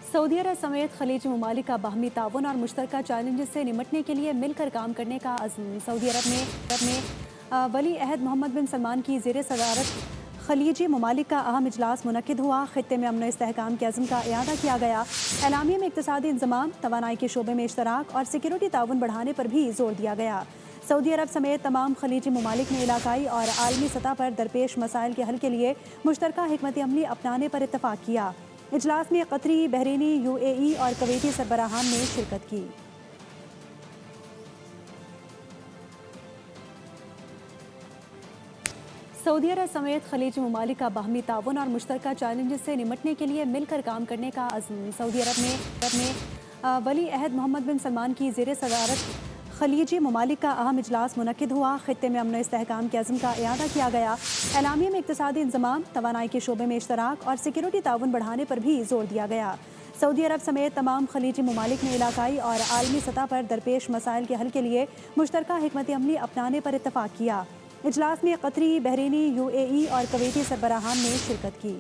Saudi अरब समेत खलीजी ममालिक का बाहमी ताउन और मुश्तरका चैलेंजेस से निमटने के लिए मिलकर काम करने का अज़्म। सऊदी अरब में वली अहद मोहम्मद बिन सलमान की ज़ेर सदारत खलीजी ममालिक का अहम इजलास मुनक्किद हुआ। खित्ते में अमन व इस्तेहकाम के अज़्म का इआदा किया गया। एलामिया में इक़्तिसादी इंज़माम, तवानाई के शोबे में इश्तराक और सिक्योरिटी ताउन बढ़ाने पर भी जोर दिया गया। सऊदी अरब समेत तमाम खलीजी ममालिक ने इलाकाई और आलमी सतह पर दरपेश मसाइल के हल के लिए मुश्तरका हिकमत अमली अपनाने पर इत्तफ़ाक़ किया। इजलास में कतरी, बहरीनी, UAE और कवैती सरबराहान ने शिरकत की। सऊदी अरब समेत खलीजी ममालिक का बाहमी ताउन और मुश्तरका चैलेंजेस से निमटने के लिए मिलकर काम करने का अज़्म। सऊदी अरब में वली अहद मोहम्मद बिन सलमान की ज़ेर सदारत खलीजी ममालिक का अहम इजलास मुनक्किद हुआ। खित्ते में अमन व इस्तेहकाम के अज़्म का इआदा किया गया। एलामिया में इक़्तिसादी इंज़माम, तवानाई के शोबे में इश्तराक और सिक्योरिटी ताउन बढ़ाने पर भी जोर दिया गया। सऊदी अरब समेत तमाम खलीजी ममालिक ने इलाकाई और आलमी सतह पर दरपेश मसाइल के हल के लिए मुश्तरका हिकमत अमली अपनाने पर इत्तफ़ाक़ किया। इजलास में कतरी, बहरीनी, UAE और कवैती सरबराहान ने शिरकत की।